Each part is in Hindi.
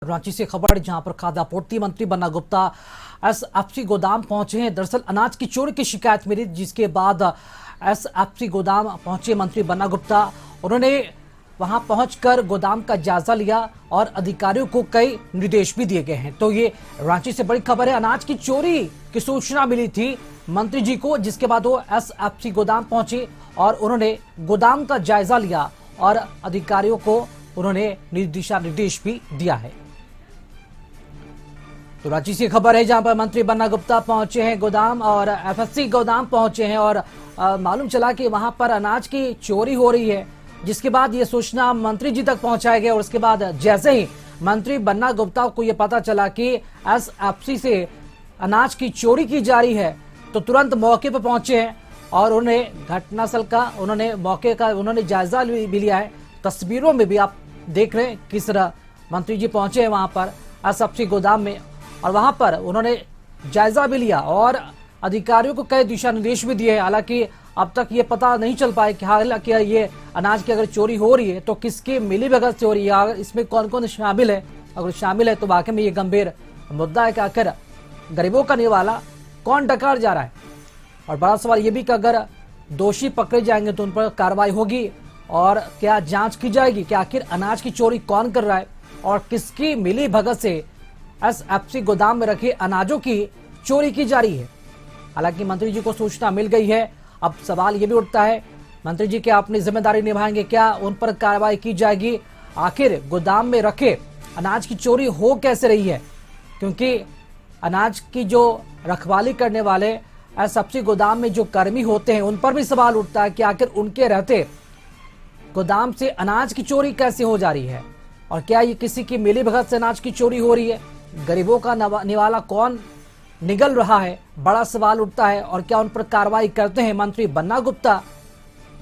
रांची से खबर जहां पर खाद्य आपूर्ति मंत्री बन्ना गुप्ता एसएफसी गोदाम पहुंचे हैं। दरअसल अनाज की चोरी की शिकायत मिली, जिसके बाद एसएफसी गोदाम पहुंचे मंत्री बन्ना गुप्ता। उन्होंने वहां पहुंचकर गोदाम का जायजा लिया और अधिकारियों को कई निर्देश भी दिए गए हैं। तो ये रांची से बड़ी खबर है। अनाज की चोरी की सूचना मिली थी मंत्री जी को, जिसके बाद वो एसएफसी गोदाम पहुंचे और उन्होंने गोदाम का जायजा लिया और अधिकारियों को उन्होंने दिशा निर्देश भी दिया है। तो रांची से खबर है जहां पर मंत्री बन्ना गुप्ता पहुंचे हैं गोदाम और एफएससी गोदाम पहुंचे हैं और मालूम चला कि वहां पर अनाज की चोरी हो रही है, जिसके बाद ये सूचना मंत्री जी तक पहुंचाया गया और उसके बाद जैसे ही मंत्री बन्ना गुप्ता को ये पता चला कि एसएफसी से अनाज की चोरी की जा रही है तो तुरंत मौके पर पहुंचे हैं और उन्हें घटनास्थल का मौके का जायजा भी लिया है। तस्वीरों में भी आप देख रहे हैं किस तरह मंत्री जी पहुंचे हैं वहां पर एसएफसी गोदाम में और वहां पर उन्होंने जायजा भी लिया और अधिकारियों को कई दिशा निर्देश भी दिए हैं। हालांकि अब तक ये पता नहीं चल पाया कि हालांकि ये अनाज की अगर चोरी हो रही है तो किसकी मिलीभगत से हो रही है, इसमें कौन कौन शामिल है। अगर शामिल है तो वाकई में ये गंभीर मुद्दा है कि आखिर गरीबों का निवाला कौन डकार जा रहा है। और बड़ा सवाल ये भी कि अगर दोषी पकड़े जाएंगे तो उन पर कार्रवाई होगी और क्या जांच की जाएगी कि आखिर अनाज की चोरी कौन कर रहा है और किसकी मिली भगत से एसएफसी गोदाम में रखे अनाजों की चोरी की जा रही है। हालांकि मंत्री जी को सूचना मिल गई है। अब सवाल ये भी उठता है, मंत्री जी क्या अपनी जिम्मेदारी निभाएंगे, क्या उन पर कार्रवाई की जाएगी, आखिर गोदाम में रखे अनाज की चोरी हो कैसे रही है, क्योंकि अनाज की जो रखवाली करने वाले एसएफसी गोदाम में जो कर्मी होते हैं उन पर भी सवाल उठता है कि आखिर उनके रहते गोदाम से अनाज की चोरी कैसे हो जा रही है और क्या ये किसी की मिलीभगत से अनाज की चोरी हो रही है। गरीबों का निवाला कौन निगल रहा है, बड़ा सवाल उठता है। और क्या उन पर कार्रवाई करते हैं मंत्री बन्ना गुप्ता,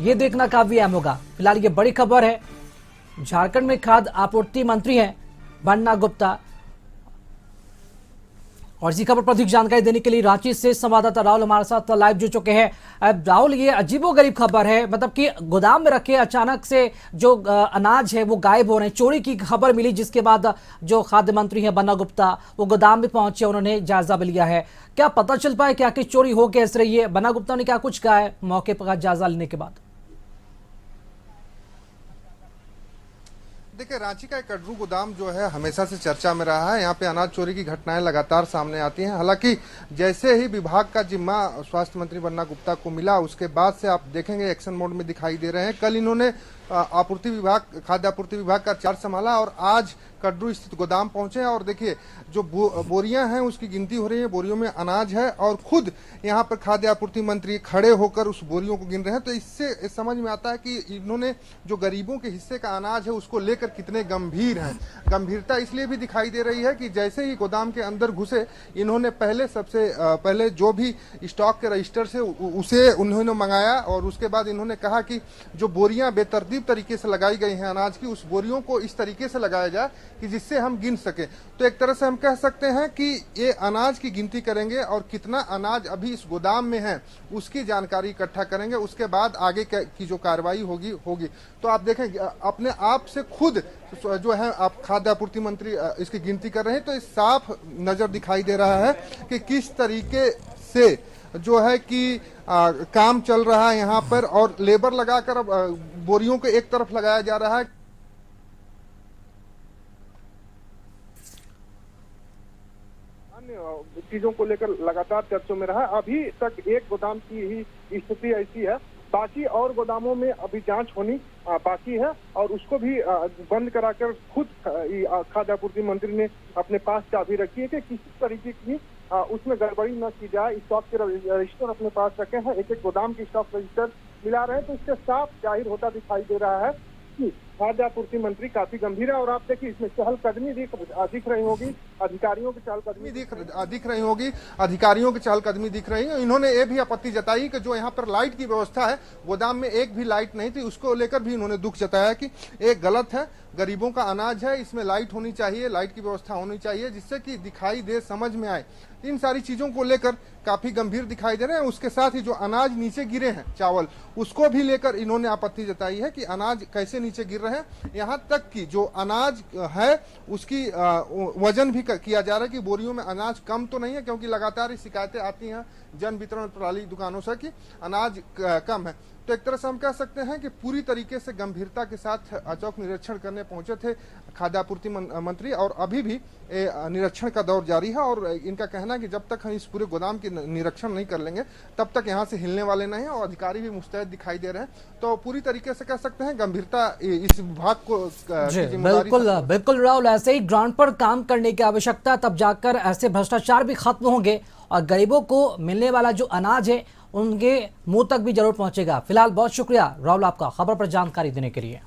ये देखना काफी अहम होगा। फिलहाल ये बड़ी खबर है, झारखंड में खाद्य आपूर्ति मंत्री हैं बन्ना गुप्ता। और इसी खबर पर अधिक जानकारी देने के लिए रांची से संवाददाता राहुल हमारे साथ लाइव जुड़ चुके हैं। राहुल, ये अजीबोगरीब खबर है, मतलब कि गोदाम में रखे अचानक से जो अनाज है वो गायब हो रहे हैं। चोरी की खबर मिली, जिसके बाद जो खाद्य मंत्री हैं बन्ना गुप्ता वो गोदाम में पहुंचे, उन्होंने जायजा भी लिया है। क्या पता चल पाया कि आखिर चोरी हो कैसे रही है? बन्ना गुप्ता ने क्या कुछ कहा है मौके पर जायजा लेने के बाद? देखिए, रांची का एक कटरू गोदाम जो है हमेशा से चर्चा में रहा है। यहाँ पे अनाज चोरी की घटनाएं लगातार सामने आती हैं। हालांकि जैसे ही विभाग का जिम्मा स्वास्थ्य मंत्री बन्ना गुप्ता को मिला, उसके बाद से आप देखेंगे एक्शन मोड में दिखाई दे रहे हैं। कल इन्होंने आपूर्ति विभाग, खाद्य आपूर्ति विभाग का चार्ज संभाला और आज कटरू स्थित गोदाम पहुंचे हैं। और देखिए, जो बोरियां हैं उसकी गिनती हो रही है, बोरियों में अनाज है और खुद यहाँ पर खाद्य आपूर्ति मंत्री खड़े होकर उस बोरियों को गिन रहे हैं। तो इससे समझ में आता है कि इन्होंने जो गरीबों के हिस्से का अनाज है उसको लेकर कितने गंभीर हैं। गंभीरता इसलिए भी दिखाई दे रही है कि जैसे ही गोदाम के अंदर घुसे, इन्होंने सबसे पहले जो भी स्टॉक के रजिस्टर से उसे उन्होंने मंगाया और उसके बाद इन्होंने कहा कि जो बोरियां बेतरतीब तरीके से लगाई गई हैं अनाज की, उस बोरियों को इस तरीके से लगाया जाए कि जिससे हम गिन सके। तो एक तरह से हम कह सकते हैं कि ये अनाज की गिनती करेंगे और कितना अनाज अभी इस गोदाम में है उसकी जानकारी इकट्ठा करेंगे। उसके बाद आगे की जो कार्रवाई होगी। तो आप देखें, अपने आप से खुद जो है आप खाद्य आपूर्ति मंत्री इसकी गिनती कर रहे हैं। तो इस साफ नजर दिखाई दे रहा है कि किस तरीके से जो है कि काम चल रहा है यहाँ पर और लेबर लगाकर बोरियों को एक तरफ लगाया जा रहा है। अन्य चीजों को लेकर लगातार चर्चों में रहा। अभी तक एक गोदाम की ही स्थिति ऐसी है, बाकी और गोदामों में अभी जांच होनी बाकी है और उसको भी बंद कराकर खुद खाद्य आपूर्ति मंत्री ने अपने पास चाबी रखी है कि किसी तरीके की उसमें गड़बड़ी न की जाए। स्टॉक के रजिस्टर अपने पास रखे हैं, एक एक गोदाम के स्टॉक रजिस्टर मिला रहे हैं। तो इससे साफ जाहिर होता दिखाई दे रहा है कि खाद्य आपूर्ति मंत्री काफी गंभीर है। और आप देखिए, इसमें चहलकदमी दिख रही होगी, अधिकारियों की चहलकदमी दिख रही होगी, अधिकारियों की चहलकदमी दिख रही है। इन्होंने ये भी आपत्ति जताई कि जो यहाँ पर लाइट की व्यवस्था है, गोदाम में एक भी लाइट नहीं थी, उसको लेकर भी इन्होंने दुख जताया कि एक गलत है। गरीबों का अनाज है, इसमें लाइट होनी चाहिए, लाइट की व्यवस्था होनी चाहिए जिससे कि दिखाई दे, समझ में आए। इन सारी चीजों को लेकर काफी गंभीर दिखाई दे रहे हैं। उसके साथ ही जो अनाज नीचे गिरे हैं, चावल, उसको भी लेकर इन्होंने आपत्ति जताई है कि अनाज कैसे नीचे गिर रहे हैं। यहाँ तक कि जो अनाज है उसकी वजन भी किया जा रहा है कि बोरियों में अनाज कम तो नहीं है, क्योंकि लगातार शिकायतें आती हैं जन वितरण प्रणाली दुकानों से कि अनाज कम है। तो एक तरह से हम कह सकते हैं कि पूरी तरीके से गंभीरता के साथ अचौक निरीक्षण करने पहुंचे थे खाद्य आपूर्ति मंत्री, और अभी भी निरीक्षण का दौर जारी है। और इनका कहना है कि जब तक हम इस पूरे गोदाम की निरीक्षण नहीं कर लेंगे तब तक यहाँ से हिलने वाले नहीं हैं, और अधिकारी भी मुस्तैद दिखाई दे रहे हैं। तो पूरी तरीके से कह सकते हैं गंभीरता इस विभाग को बिल्कुल बिल्कुल राहुल, ऐसे ही ग्राउंड पर काम करने की आवश्यकता, तब जाकर ऐसे भ्रष्टाचार भी खत्म होंगे और गरीबों को मिलने वाला जो अनाज है उनके मुंह तक भी जरूर पहुंचेगा। फिलहाल बहुत शुक्रिया राहुल आपका खबर पर जानकारी देने के लिए।